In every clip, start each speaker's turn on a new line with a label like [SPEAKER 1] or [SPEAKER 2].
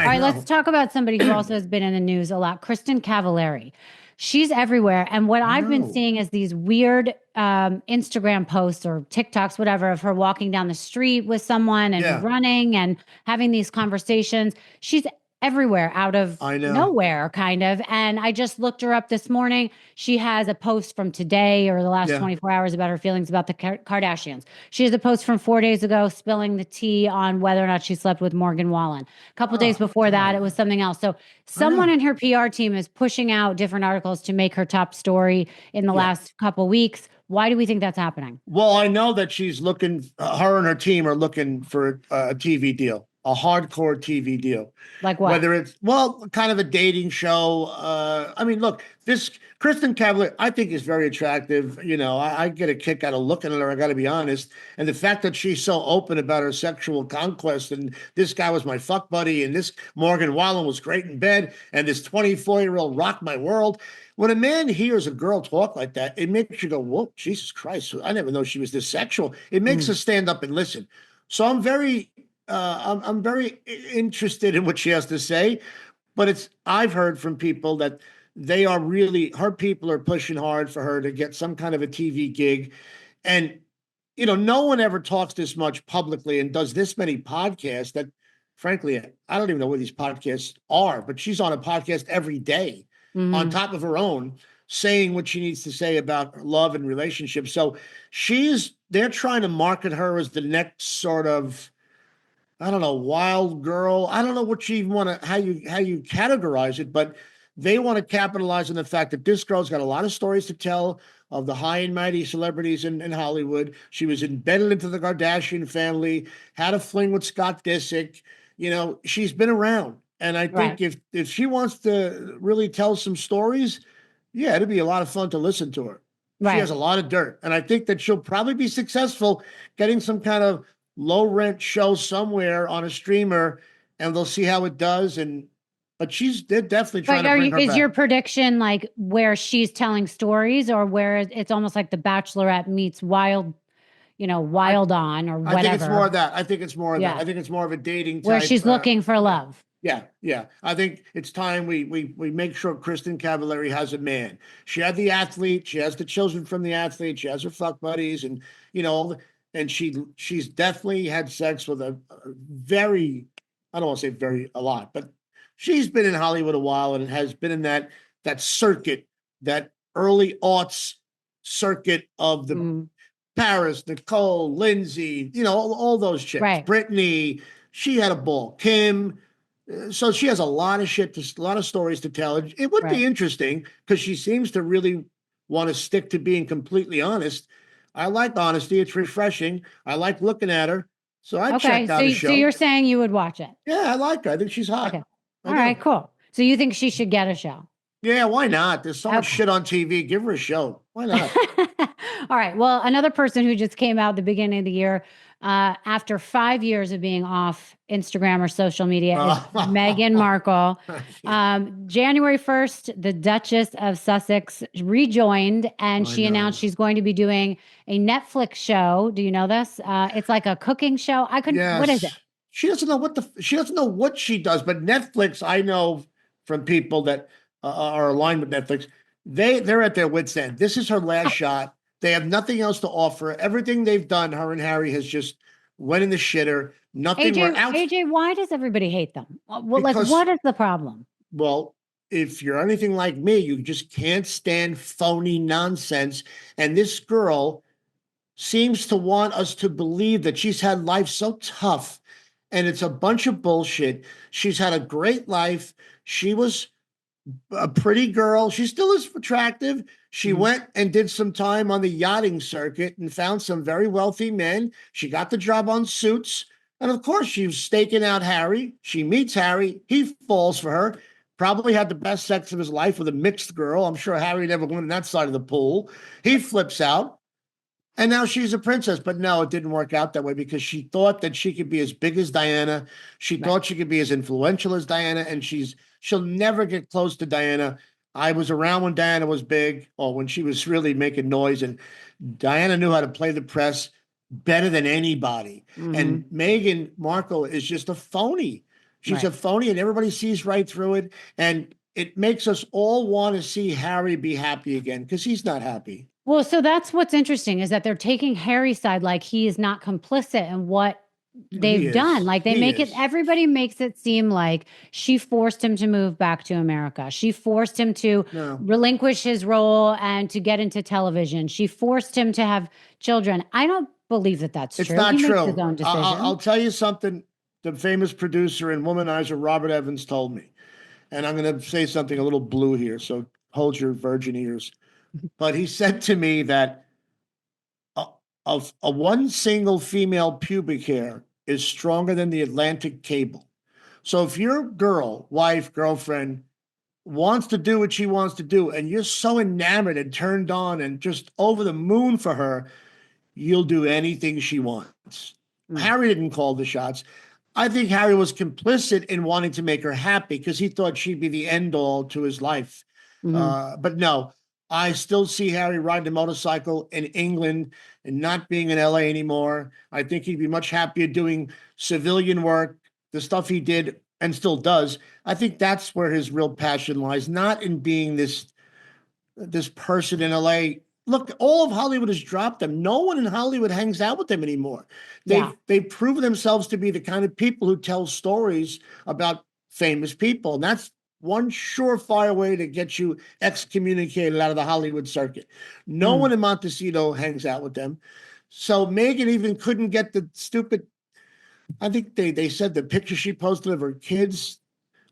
[SPEAKER 1] All right, let's talk about somebody who also has been in the news a lot, Kristin Cavallari. She's everywhere. And what I've been seeing is these weird Instagram posts or TikToks, whatever, of her walking down the street with someone and running and having these conversations. She's everywhere out of nowhere, kind of. And I just looked her up this morning. She has a post from today or the last 24 hours about her feelings about the Kardashians. She has a post from 4 days ago spilling the tea on whether or not she slept with Morgan Wallen. A couple days before that, it was something else. So someone in her PR team is pushing out different articles to make her top story in the last couple weeks. Why do we think that's happening?
[SPEAKER 2] Well, I know that she's looking, her and her team are looking for a TV deal. A hardcore TV deal.
[SPEAKER 1] Like what?
[SPEAKER 2] Whether it's, kind of a dating show. I mean, look, this Kristin Cavallari, I think is very attractive. You know, I get a kick out of looking at her, I got to be honest. And the fact that she's so open about her sexual conquest, and this guy was my fuck buddy, and this Morgan Wallen was great in bed, and this 24-year-old rocked my world. When a man hears a girl talk like that, it makes you go, whoa, Jesus Christ, I never know she was this sexual. It makes us stand up and listen. So I'm very interested in what she has to say, but I've heard from people that they are really, her people are pushing hard for her to get some kind of a TV gig. And, you know, no one ever talks this much publicly and does this many podcasts that, frankly, I don't even know what these podcasts are, but she's on a podcast every day on top of her own, saying what she needs to say about love and relationships. So they're trying to market her as the next sort of, I don't know, wild girl. I don't know what you even want to, how you categorize it, but they want to capitalize on the fact that this girl's got a lot of stories to tell of the high and mighty celebrities in Hollywood. She was embedded into the Kardashian family, had a fling with Scott Disick. You know, she's been around. And I think if she wants to really tell some stories, it'd be a lot of fun to listen to her. Right. She has a lot of dirt. And I think that she'll probably be successful getting some kind of low rent show somewhere on a streamer, and they'll see how it does. But they're definitely trying to bring her back.
[SPEAKER 1] Is your prediction like where she's telling stories, or where it's almost like The Bachelorette meets Wild On or whatever?
[SPEAKER 2] I think it's more of that. I think it's more of that. I think it's more of a dating type.
[SPEAKER 1] Where she's looking for love.
[SPEAKER 2] Yeah. I think it's time we make sure Kristin Cavallari has a man. She had the athlete. She has the children from the athlete. She has her fuck buddies, and and she's definitely had sex with a very, I don't want to say a lot, but she's been in Hollywood a while and has been in that circuit, that early aughts circuit of the Paris, Nicole, Lindsay, all those chicks. Right. Brittany, she had a ball. Kim. So she has a lot of a lot of stories to tell. It would be interesting because she seems to really want to stick to being completely honest. I like honesty. It's refreshing. I like looking at her. So I checked out the show.
[SPEAKER 1] So you're saying you would watch it?
[SPEAKER 2] Yeah, I like her. I think she's hot.
[SPEAKER 1] Okay. All right, cool. So you think she should get a show?
[SPEAKER 2] Yeah, why not? There's so much shit on TV. Give her a show. Why not?
[SPEAKER 1] All right. Well, another person who just came out at the beginning of the year, after 5 years of being off Instagram or social media, is Meghan Markle. January 1st, the Duchess of Sussex rejoined, and she announced she's going to be doing a Netflix show. Do you know this? It's like a cooking show. What is it?
[SPEAKER 2] She doesn't know she doesn't know what she does, but Netflix, I know from people that are aligned with Netflix, they're at their wits' end. This is her last shot. They have nothing else to offer. Everything they've done, her and Harry, has just went in the shitter. Nothing.
[SPEAKER 1] AJ, why does everybody hate them? What is the problem?
[SPEAKER 2] Well, if you're anything like me, you just can't stand phony nonsense. And this girl seems to want us to believe that she's had life so tough, and it's a bunch of bullshit. She's had a great life. She was a pretty girl. She still is attractive. She went and did some time on the yachting circuit and found some very wealthy men. She got the job on Suits. And of course, she was staking out Harry. She meets Harry. He falls for her. Probably had the best sex of his life with a mixed girl. I'm sure Harry never went in that side of the pool. He flips out. And now she's a princess. But no, it didn't work out that way because she thought that she could be as big as Diana. She thought she could be as influential as Diana. And she'll never get close to Diana. I was around when Diana was big, or when she was really making noise, and Diana knew how to play the press better than anybody. And Meghan Markle is just a phony. She's a phony, and everybody sees right through it. And it makes us all want to see Harry be happy again, because he's not happy.
[SPEAKER 1] Well, so that's what's interesting, is that they're taking Harry's side, like he is not complicit in what they've done. Like they make it, everybody makes it seem like she forced him to move back to America. She forced him to relinquish his role and to get into television. She forced him to have children. I don't believe that that's true.
[SPEAKER 2] It's not
[SPEAKER 1] he
[SPEAKER 2] true.
[SPEAKER 1] Makes his own decision.
[SPEAKER 2] I'll tell you something the famous producer and womanizer Robert Evans told me. And I'm going to say something a little blue here, so hold your virgin ears. But he said to me that a one single female pubic hair is stronger than the Atlantic cable. So if your girl, wife, girlfriend wants to do what she wants to do, and you're so enamored and turned on and just over the moon for her, you'll do anything she wants. Harry didn't call the shots. I think Harry was complicit in wanting to make her happy because he thought she'd be the end all to his life. But no, I still see Harry riding a motorcycle in England and not being in LA anymore. I think he'd be much happier doing civilian work, the stuff he did and still does. I think that's where his real passion lies, not in being this person in LA. Look, all of Hollywood has dropped them. No one in Hollywood hangs out with them anymore. They've proven themselves to be the kind of people who tell stories about famous people. And that's one surefire way to get you excommunicated out of the Hollywood circuit. No one in Montecito hangs out with them. So Meghan even couldn't get the stupid, I think they said the picture she posted of her kids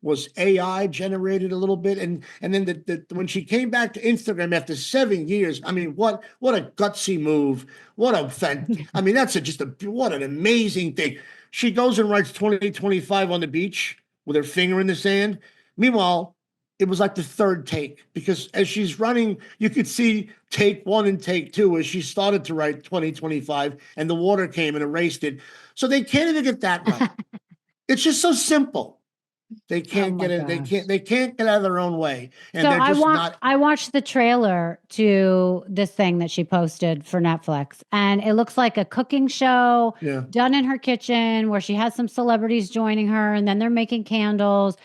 [SPEAKER 2] was AI generated a little bit. And then when she came back to Instagram after 7 years, I mean, what a gutsy move. What an amazing thing. She goes and writes 2025 on the beach with her finger in the sand. Meanwhile, it was like the third take, because as she's running, you could see take one and take two as she started to write 2025 and the water came and erased it. So they can't even get that right. It's just so simple. They can't get it. They can't get out of their own way. And
[SPEAKER 1] so
[SPEAKER 2] they're just
[SPEAKER 1] I watched the trailer to this thing that she posted for Netflix, and it looks like a cooking show done in her kitchen where she has some celebrities joining her, and then they're making candles.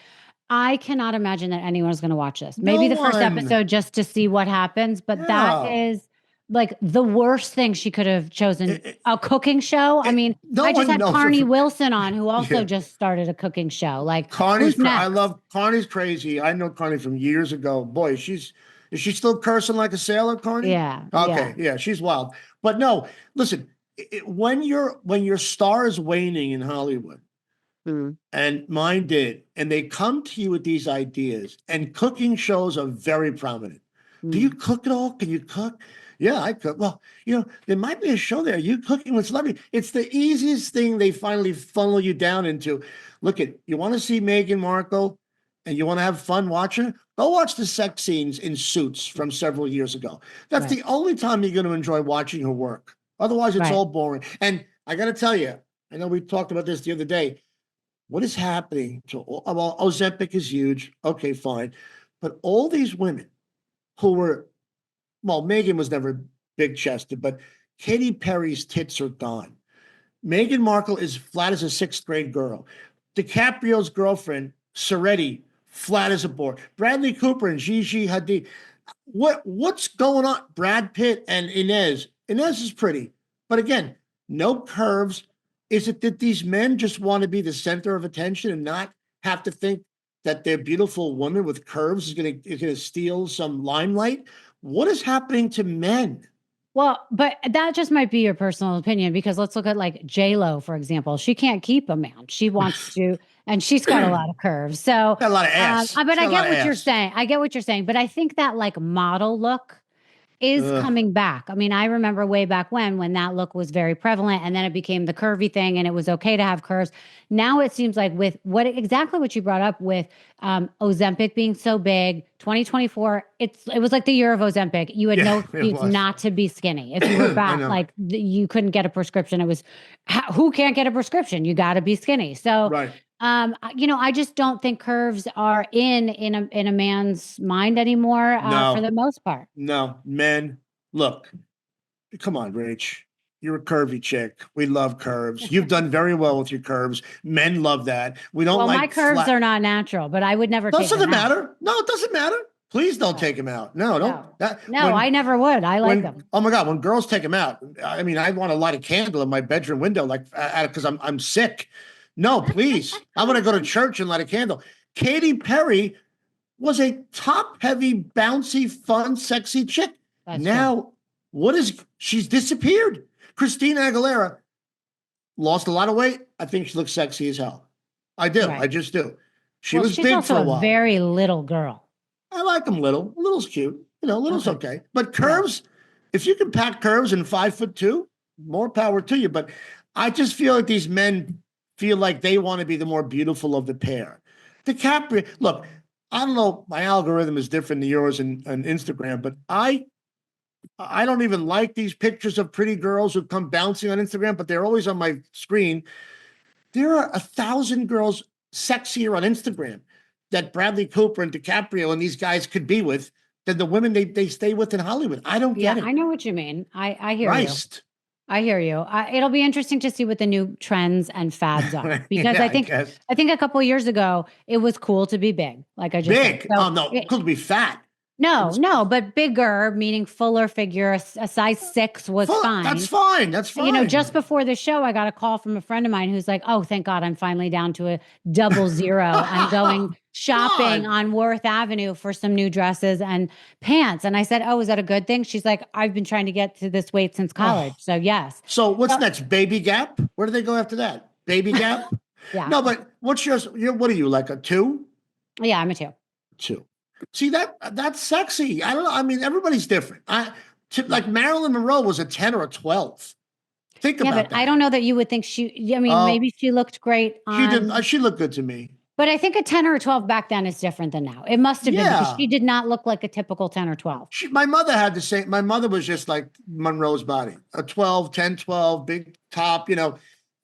[SPEAKER 1] I cannot imagine that anyone's going to watch this. Maybe the first episode just to see what happens, but that is like the worst thing she could have chosen. A cooking show. I mean, I just had Carney Wilson on, who also just started a cooking show. Like
[SPEAKER 2] Carney's, I love Carney's crazy. I know Carney from years ago. Boy, is she still cursing like a sailor, Carney?
[SPEAKER 1] Yeah.
[SPEAKER 2] Okay. Yeah, she's wild. But no, listen, when your star is waning in Hollywood, and mine did, and they come to you with these ideas, and cooking shows are very prominent. Do you cook at all? Can you cook? Yeah, I cook. Well, there might be a show there. You cooking with celebrity. It's the easiest thing they finally funnel you down into. Look, you want to see Meghan Markle and you want to have fun watching her? Go watch the sex scenes in Suits from several years ago. That's the only time you're going to enjoy watching her work. Otherwise, it's all boring. And I got to tell you, I know we talked about this the other day. What is happening to Ozempic is huge. Okay, fine. But all these women who were, Meghan was never big-chested, but Katy Perry's tits are gone. Meghan Markle is flat as a sixth-grade girl. DiCaprio's girlfriend, Soretti, flat as a board. Bradley Cooper and Gigi Hadid. What's going on? Brad Pitt and Inez. Inez is pretty, but again, no curves. Is it that these men just want to be the center of attention and not have to think that their beautiful woman with curves is going to steal some limelight? What is happening to men?
[SPEAKER 1] Well, but that just might be your personal opinion, because let's look at like J-Lo, for example. She can't keep a man. She wants to, and she's got a lot of curves. So
[SPEAKER 2] got a lot of ass.
[SPEAKER 1] But I get what you're saying. I get what you're saying. But I think that like model look is coming back. I mean, I remember way back when that look was very prevalent, and then it became the curvy thing, and it was okay to have curves. Now it seems like with exactly what you brought up with Ozempic being so big, 2024, it was like the year of Ozempic. You had no excuse not to be skinny. If you were back, like you couldn't get a prescription. It was who can't get a prescription? You got to be skinny. So I just don't think curves are in a man's mind anymore for the most part.
[SPEAKER 2] No, men, look, come on, Rach. you're a curvy chick. We love curves. You've done very well with your curves. Men love that. We don't
[SPEAKER 1] Well,
[SPEAKER 2] like
[SPEAKER 1] my curves are not natural, but I would never take them
[SPEAKER 2] doesn't
[SPEAKER 1] out.
[SPEAKER 2] matter. No, it doesn't matter. Please don't take them out. No, don't.
[SPEAKER 1] No, I never would. I like them.
[SPEAKER 2] Oh my God, when girls take them out, I mean, I want to light a candle in my bedroom window, like, because I'm sick. No, please. I want to go to church and light a candle. Katy Perry was a top-heavy, bouncy, fun, sexy chick.
[SPEAKER 1] That's
[SPEAKER 2] now, she's disappeared. Christina Aguilera lost a lot of weight. I think she looks sexy as hell. I do.
[SPEAKER 1] Right.
[SPEAKER 2] I just do. She's
[SPEAKER 1] also
[SPEAKER 2] big for a while.
[SPEAKER 1] Very little girl.
[SPEAKER 2] I like them little. Little's cute. Little's okay. But curves, if you can pack curves in 5'2", more power to you. But I just feel like these men feel like they want to be the more beautiful of the pair. DiCaprio, look, I don't know, my algorithm is different than yours and Instagram, but I don't even like these pictures of pretty girls who come bouncing on Instagram, but they're always on my screen. There are 1,000 girls sexier on Instagram that Bradley Cooper and DiCaprio and these guys could be with than the women they stay with in Hollywood. I don't get it.
[SPEAKER 1] I know what you mean. I hear
[SPEAKER 2] Christ.
[SPEAKER 1] you. I hear you. It'll be interesting to see what the new trends and fads are, because I think a couple of years ago it was cool to be big, like I just
[SPEAKER 2] big.
[SPEAKER 1] said. So
[SPEAKER 2] oh no, cool to be fat.
[SPEAKER 1] No, but bigger, meaning fuller figure. A size 6 was fine.
[SPEAKER 2] That's fine. That's fine.
[SPEAKER 1] Just before the show, I got a call from a friend of mine who's like, "Oh, thank God, I'm finally down to a 00. I'm going shopping on Worth Avenue for some new dresses and pants." And I said, "Oh, is that a good thing?" She's like, "I've been trying to get to this weight since college." So yes.
[SPEAKER 2] So what's next? Baby Gap? Where do they go after that? Baby Gap?
[SPEAKER 1] Yeah.
[SPEAKER 2] No, but what's yours? What are you, like a 2?
[SPEAKER 1] Yeah, I'm a 2.
[SPEAKER 2] 2. See, that's sexy. I don't know. I mean, everybody's different. Like Marilyn Monroe was a 10 or a 12. Think about that.
[SPEAKER 1] I don't know that you would think maybe she looked great.
[SPEAKER 2] She did. She looked good to me.
[SPEAKER 1] But I think a 10 or a 12 back then is different than now. It must have been, because she did not look like a typical 10 or 12.
[SPEAKER 2] My mother had the same. My mother was just like Monroe's body, a 12, 10, 12, big top,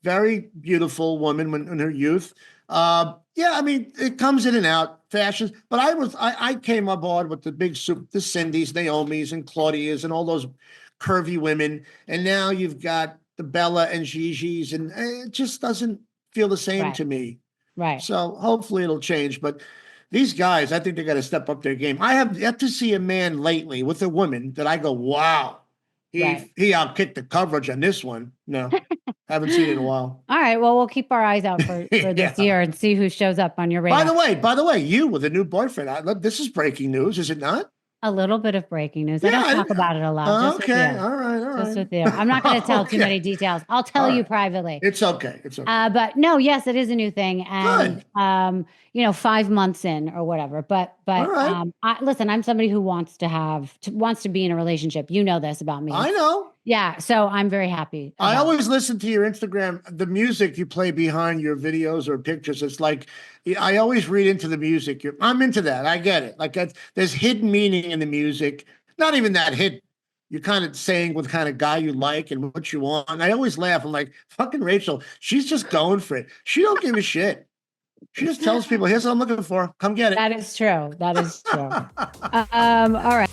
[SPEAKER 2] very beautiful woman in her youth. I mean, it comes in and out, fashions. But I came aboard with the big soup, the Cindys, Naomi's, and Claudia's, and all those curvy women. And now you've got the Bella and Gigi's, and it just doesn't feel the same to me.
[SPEAKER 1] Right.
[SPEAKER 2] So hopefully it'll change. But these guys, I think they got to step up their game. I have yet to see a man lately with a woman that I go, wow, he outkicked the coverage on this one. No, haven't seen it in a while.
[SPEAKER 1] All right. Well, we'll keep our eyes out for this year and see who shows up on your radar.
[SPEAKER 2] By the way, you with a new boyfriend. This is breaking news, is it not?
[SPEAKER 1] A little bit of breaking news. I don't talk about it a lot.
[SPEAKER 2] Okay. All right.
[SPEAKER 1] Just with you. I'm not going to tell too many details. I'll tell you privately.
[SPEAKER 2] It's okay.
[SPEAKER 1] But no, yes, it is a new thing. And, 5 months in or whatever. But listen, I'm somebody who wants to be in a relationship. You know this about me.
[SPEAKER 2] I know.
[SPEAKER 1] Yeah. So I'm very happy.
[SPEAKER 2] I always listen to your Instagram, the music you play behind your videos or pictures. It's like, I always read into the music. I'm into that. I get it. Like there's hidden meaning in the music. Not even that hidden. You're kind of saying what kind of guy you like and what you want. And I always laugh. I'm like, fucking Rachel, she's just going for it. She don't give a shit. She just tells people, here's what I'm looking for. Come get it.
[SPEAKER 1] That is true. All right.